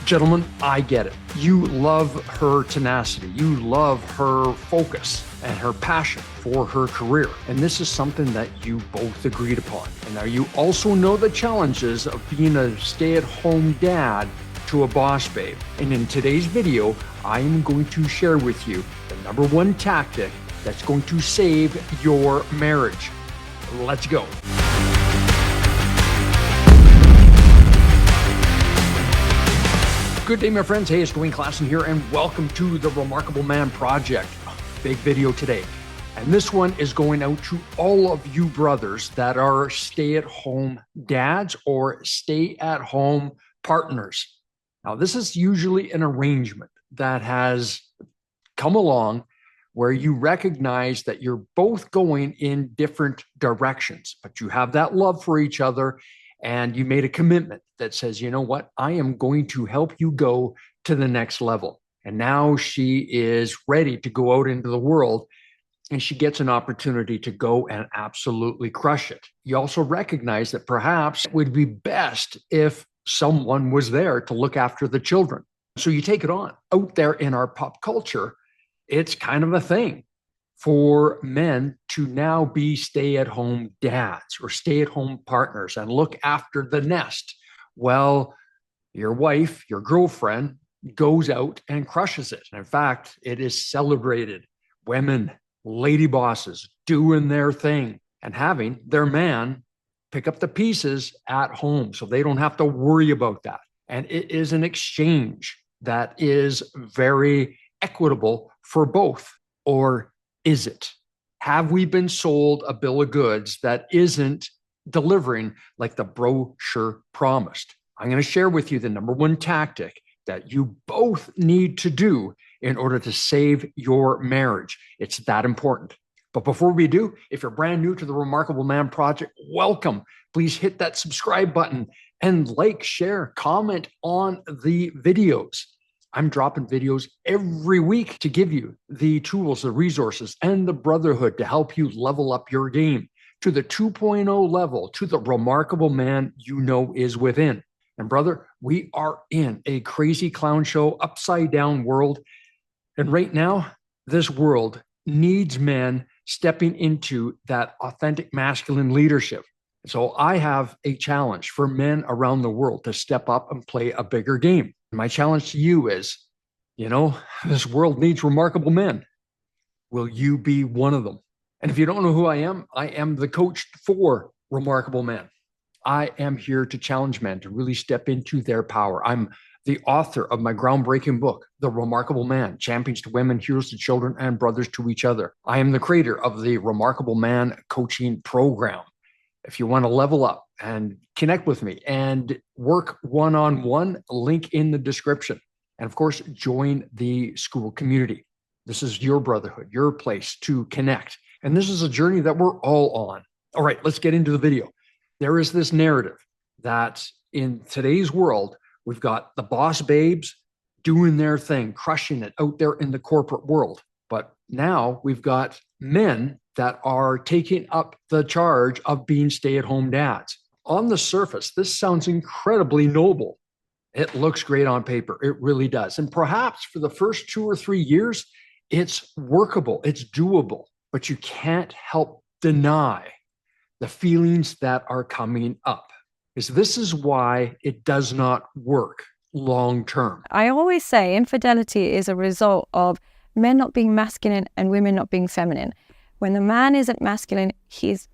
Gentlemen, I get it. You love her tenacity. You love her focus and her passion for her career. And this is something that you both agreed upon. And now you also know the challenges of being a stay-at-home dad to a boss babe. And in today's video, I am going to share with you the number one tactic that's going to save your marriage. Let's go. Good day, my friends. Hey, it's Dwayne Klassen here, and welcome to the Remarkable Man Project. Big video today. And this one is going out to all of you brothers that are stay-at-home dads or stay-at-home partners. Now, this is usually an arrangement that has come along where you recognize that you're both going in different directions, but you have that love for each other. And you made a commitment that says, you know what, I am going to help you go to the next level. And now she is ready to go out into the world, and she gets an opportunity to go and absolutely crush it. You also recognize that perhaps it would be best if someone was there to look after the children. So you take it on. Out there in our pop culture, it's kind of a thing for men to now be stay-at-home dads or stay-at-home partners and look after the nest. Well, your wife, your girlfriend, goes out and crushes it. And in fact, it is celebrated. Women, lady bosses, doing their thing and having their man pick up the pieces at home so they don't have to worry about that. And it is an exchange that is very equitable for both. Or is it? Have we been sold a bill of goods that isn't delivering like the brochure promised? I'm going to share with you the number one tactic that you both need to do in order to save your marriage. It's that important. But before we do, if you're brand new to the Remarkable Man Project, welcome. Please hit that subscribe button and like, share, comment on the videos. I'm dropping videos every week to give you the tools, the resources, and the brotherhood to help you level up your game to the 2.0 level, to the remarkable man you know is within. And brother, we are in a crazy clown show, upside down world. And right now, this world needs men stepping into that authentic masculine leadership. So I have a challenge for men around the world to step up and play a bigger game. My challenge to you is, this world needs remarkable men. Will you be one of them? And if you don't know who I am the coach for Remarkable Men. I am here to challenge men to really step into their power. I'm the author of my groundbreaking book, The Remarkable Man, Champions to Women, Heroes to Children, and Brothers to Each Other. I am the creator of the Remarkable Man coaching program. If you want to level up and connect with me and work one-on-one, link in the description. And of course, join the school community. This is your brotherhood, your place to connect. And this is a journey that we're all on. All right, let's get into the video. There is this narrative that in today's world, we've got the boss babes doing their thing, crushing it out there in the corporate world. But now we've got men that are taking up the charge of being stay-at-home dads. On the surface, this sounds incredibly noble. It looks great on paper. It really does. And perhaps for the first 2 or 3 years, it's workable, it's doable, but you can't help deny the feelings that are coming up. Because this is why it does not work long-term. I always say infidelity is a result of men not being masculine and women not being feminine. When the man isn't masculine, his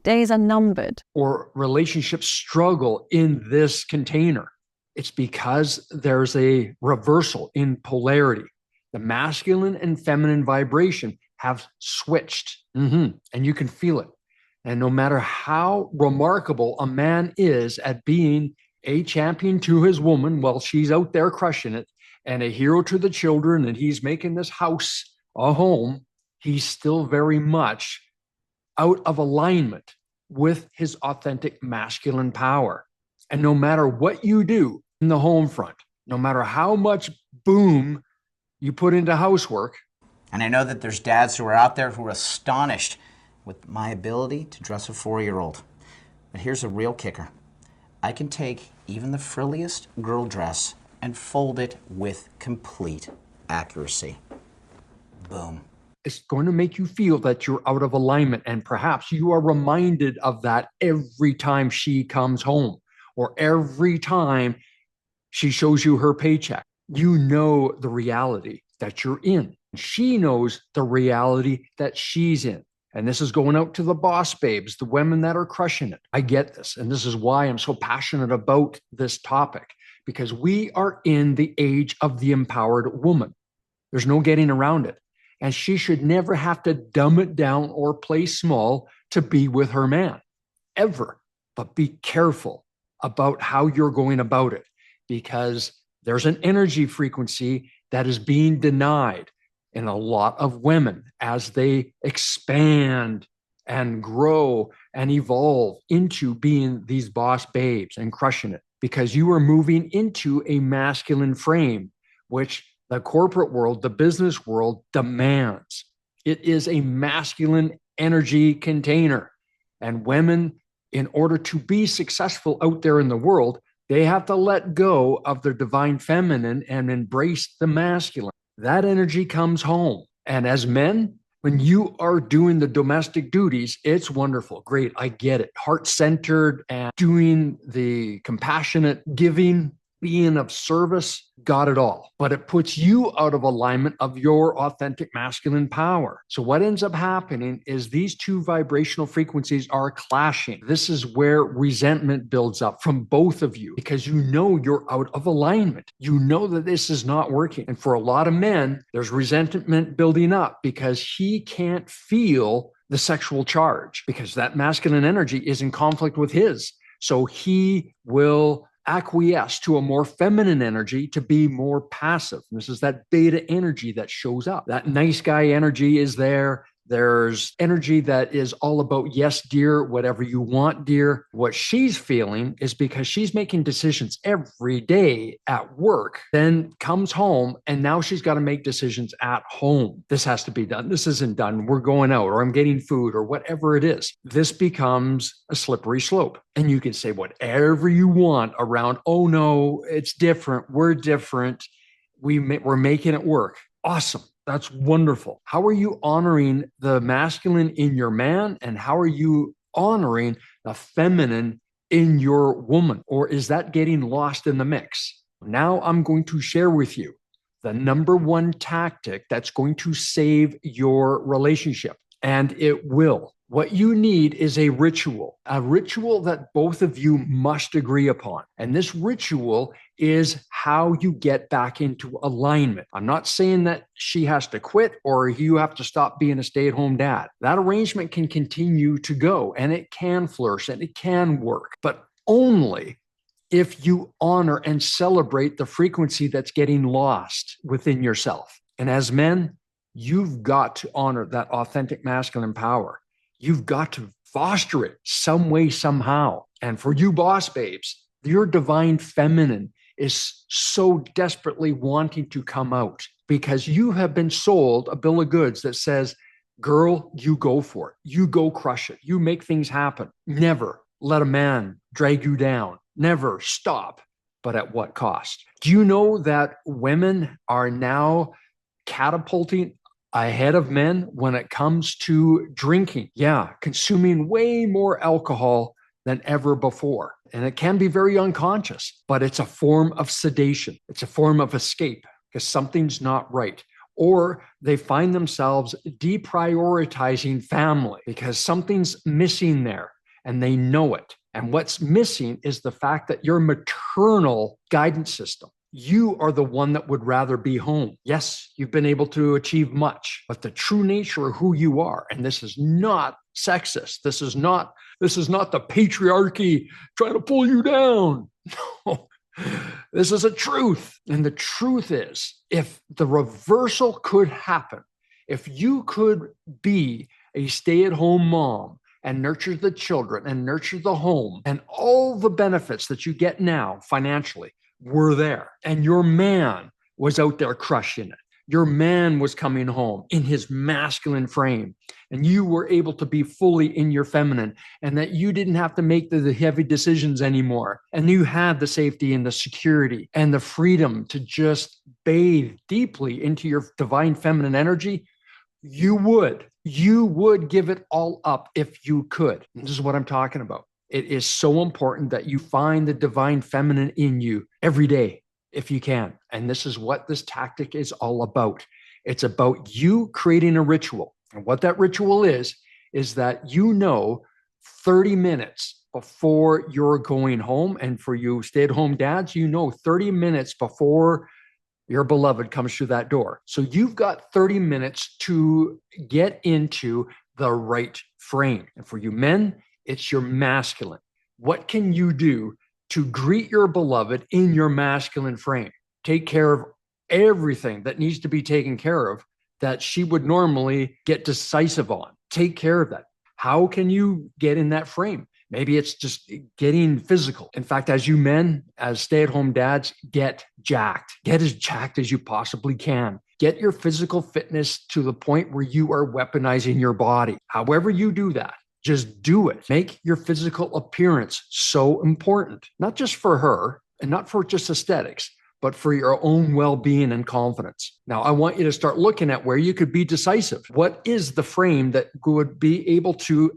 days are numbered. Or relationships struggle in this container. It's because there's a reversal in polarity. The masculine and feminine vibration have switched, and you can feel it. And no matter how remarkable a man is at being a champion to his woman while she's out there crushing it, and a hero to the children, and he's making this house a home, he's still very much out of alignment with his authentic masculine power. And no matter what you do in the home front, no matter how much boom you put into housework. And I know that there's dads who are out there who are astonished with my ability to dress a 4-year-old. But here's a real kicker. I can take even the frilliest girl dress and fold it with complete accuracy. Boom. It's going to make you feel that you're out of alignment. And perhaps you are reminded of that every time she comes home or every time she shows you her paycheck. You know the reality that you're in. She knows the reality that she's in. And this is going out to the boss babes, the women that are crushing it. I get this. And this is why I'm so passionate about this topic, because we are in the age of the empowered woman. There's no getting around it. And she should never have to dumb it down or play small to be with her man, ever. But be careful about how you're going about it, because there's an energy frequency that is being denied in a lot of women as they expand and grow and evolve into being these boss babes and crushing it, because you are moving into a masculine frame, which the corporate world, the business world demands. It is a masculine energy container. And women, in order to be successful out there in the world, they have to let go of their divine feminine and embrace the masculine. That energy comes home. And as men, when you are doing the domestic duties, it's wonderful. Great. I get it. Heart-centered and doing the compassionate giving, being of service, got it all. But it puts you out of alignment of your authentic masculine power. So what ends up happening is these two vibrational frequencies are clashing. This is where resentment builds up from both of you, because you know you're out of alignment. You know that this is not working. And for a lot of men, there's resentment building up because he can't feel the sexual charge, because that masculine energy is in conflict with his. So he will acquiesce to a more feminine energy to be more passive. And this is that beta energy that shows up. That nice guy energy is there. There's energy that is all about, yes, dear, whatever you want, dear. What she's feeling is because she's making decisions every day at work, then comes home, and now she's got to make decisions at home. This has to be done. This isn't done. We're going out, or I'm getting food, or whatever it is. This becomes a slippery slope. And you can say whatever you want around, oh no, it's different. We're different. We're making it work. Awesome. That's wonderful. How are you honoring the masculine in your man? And how are you honoring the feminine in your woman? Or is that getting lost in the mix? Now I'm going to share with you the number one tactic that's going to save your relationship. And it will. What you need is a ritual that both of you must agree upon. And this ritual is how you get back into alignment. I'm not saying that she has to quit or you have to stop being a stay-at-home dad. That arrangement can continue to go, and it can flourish and it can work, but only if you honor and celebrate the frequency that's getting lost within yourself. And as men, you've got to honor that authentic masculine power. You've got to foster it some way, somehow. And for you boss babes, your divine feminine is so desperately wanting to come out, because you have been sold a bill of goods that says, girl, you go for it. You go crush it. You make things happen. Never let a man drag you down. Never stop. But at what cost? Do you know that women are now catapulting ahead of men when it comes to drinking? Yeah, consuming way more alcohol than ever before. And it can be very unconscious, but it's a form of sedation. It's a form of escape because something's not right. Or they find themselves deprioritizing family because something's missing there and they know it. And what's missing is the fact that your maternal guidance system, you are the one that would rather be home. Yes, you've been able to achieve much, but the true nature of who you are, and this is not sexist. This is not the patriarchy trying to pull you down. No, this is a truth. And the truth is, if the reversal could happen, if you could be a stay-at-home mom and nurture the children and nurture the home and all the benefits that you get now financially, were there, and your man was out there crushing it, your man was coming home in his masculine frame, and you were able to be fully in your feminine, and that you didn't have to make the heavy decisions anymore. And you had the safety and the security and the freedom to just bathe deeply into your divine feminine energy, you would give it all up if you could. And this is what I'm talking about. It is so important that you find the divine feminine in you every day, if you can. And this is what this tactic is all about. It's about you creating a ritual. And what that ritual is that 30 minutes before you're going home, and for you stay-at-home dads, 30 minutes before your beloved comes through that door. So you've got 30 minutes to get into the right frame. And for you men, it's your masculine. What can you do to greet your beloved in your masculine frame? Take care of everything that needs to be taken care of that she would normally get decisive on. Take care of that. How can you get in that frame? Maybe it's just getting physical. In fact, as you men, as stay-at-home dads, get jacked. Get as jacked as you possibly can. Get your physical fitness to the point where you are weaponizing your body. However you do that, just do it. Make your physical appearance so important, not just for her and not for just aesthetics, but for your own well-being and confidence. Now, I want you to start looking at where you could be decisive. What is the frame that would be able to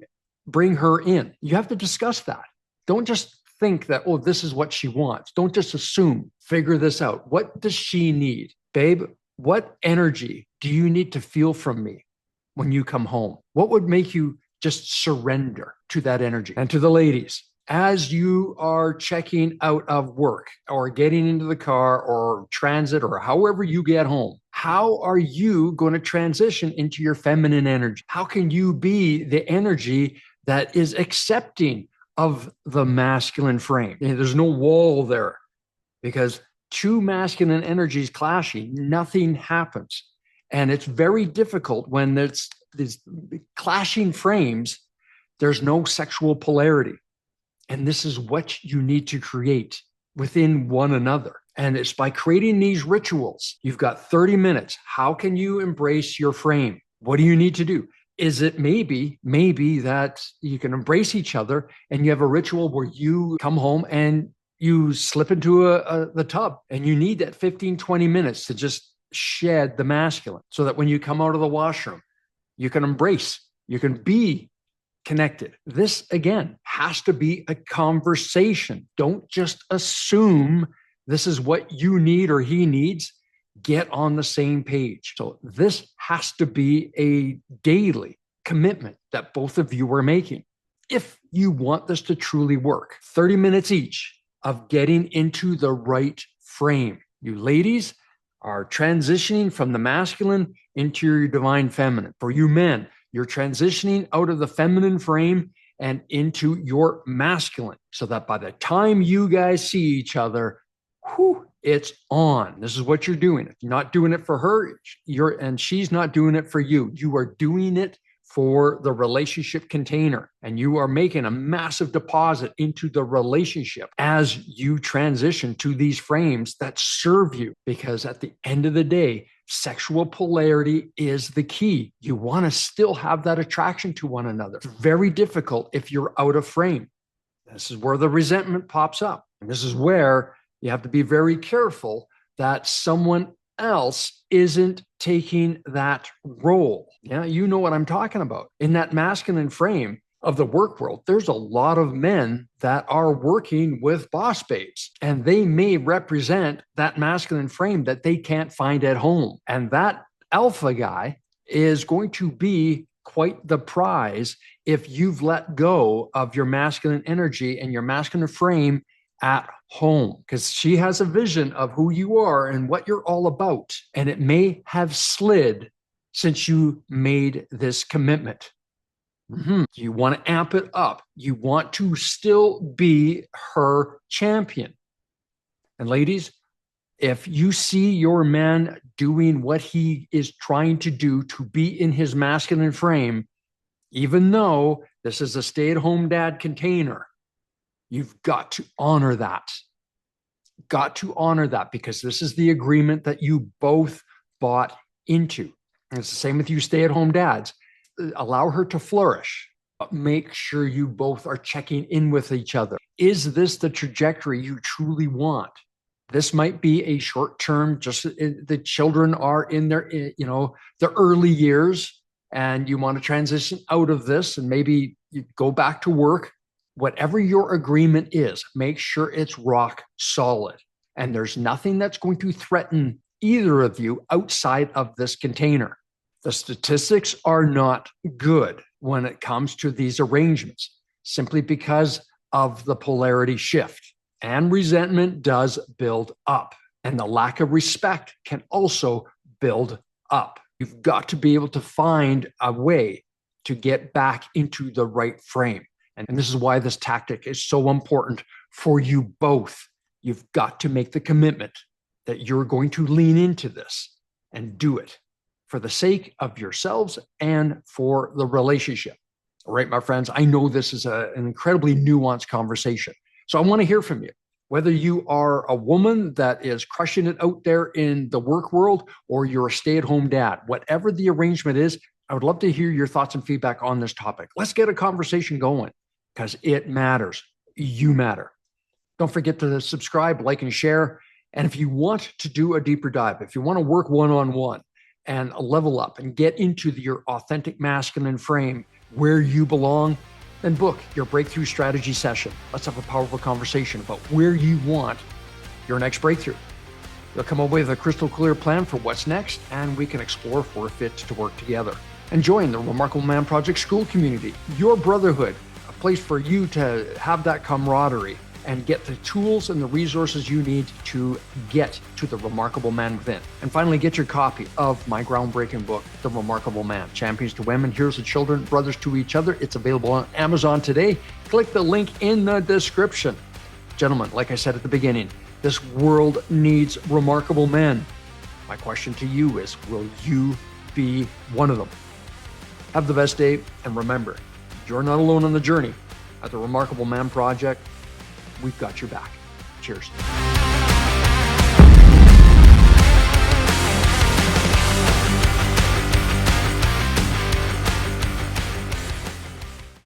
bring her in? You have to discuss that. Don't just think that, oh, this is what she wants. Don't just assume. Figure this out. What does she need? Babe, what energy do you need to feel from me when you come home? What would make you just surrender to that energy? And to the ladies, as you are checking out of work or getting into the car or transit or however you get home, how are you going to transition into your feminine energy? How can you be the energy that is accepting of the masculine frame? There's no wall there, because two masculine energies clashing, nothing happens. And it's very difficult when there's these clashing frames. There's no sexual polarity. And this is what you need to create within one another. And it's by creating these rituals. You've got 30 minutes. How can you embrace your frame? What do you need to do? Is it maybe that you can embrace each other and you have a ritual where you come home and you slip into the tub, and you need that 15, 20 minutes to just shed the masculine, so that when you come out of the washroom, you can embrace, you can be connected. This, again, has to be a conversation. Don't just assume this is what you need or he needs. Get on the same page. So this has to be a daily commitment that both of you are making. If you want this to truly work, 30 minutes each of getting into the right frame. You ladies are transitioning from the masculine into your divine feminine. For you men, you're transitioning out of the feminine frame and into your masculine, so that by the time you guys see each other, it's on. This is what you're doing. If you're not doing it for her, and she's not doing it for you. You are doing it for the relationship container, and you are making a massive deposit into the relationship as you transition to these frames that serve you. Because at the end of the day, sexual polarity is the key. You want to still have that attraction to one another. It's very difficult if you're out of frame. This is where the resentment pops up. And this is where you have to be very careful that someone else isn't taking that role. Yeah, you know what I'm talking about. In that masculine frame of the work world, there's a lot of men that are working with boss babes, and they may represent that masculine frame that they can't find at home. And that alpha guy is going to be quite the prize if you've let go of your masculine energy and your masculine frame at home, because she has a vision of who you are and what you're all about. And it may have slid since you made this commitment. You want to amp it up. You want to still be her champion. And ladies, if you see your man doing what he is trying to do to be in his masculine frame, even though this is a stay-at-home dad container, you've got to honor that. Got to honor that, because this is the agreement that you both bought into. And it's the same with you stay-at-home dads. Allow her to flourish. Make sure you both are checking in with each other. Is this the trajectory you truly want? This might be a short term, just the children are in their, the early years, and you want to transition out of this and maybe you go back to work. Whatever your agreement is, make sure it's rock solid. And there's nothing that's going to threaten either of you outside of this container. The statistics are not good when it comes to these arrangements, simply because of the polarity shift. And resentment does build up. And the lack of respect can also build up. You've got to be able to find a way to get back into the right frame. And this is why this tactic is so important for you both. You've got to make the commitment that you're going to lean into this and do it for the sake of yourselves and for the relationship. All right, my friends, I know this is an incredibly nuanced conversation. So I want to hear from you. Whether you are a woman that is crushing it out there in the work world or you're a stay-at-home dad, whatever the arrangement is, I would love to hear your thoughts and feedback on this topic. Let's get a conversation going because it matters. You matter. Don't forget to subscribe, like, and share. And if you want to do a deeper dive, if you want to work one-on-one and level up and get into your authentic masculine frame where you belong, then book your breakthrough strategy session. Let's have a powerful conversation about where you want your next breakthrough. You'll come away with a crystal clear plan for what's next, and we can explore if we're fit to work together. And join the Remarkable Man Project School community, your brotherhood, a place for you to have that camaraderie and get the tools and the resources you need to get to the remarkable man within. And finally, get your copy of my groundbreaking book, The Remarkable Man, Champions to Women, Heroes to Children, Brothers to Each Other. It's available on Amazon today. Click the link in the description. Gentlemen, like I said at the beginning, this world needs remarkable men. My question to you is, will you be one of them? Have the best day, and remember, you're not alone on the journey. At the Remarkable Man Project, we've got your back. Cheers.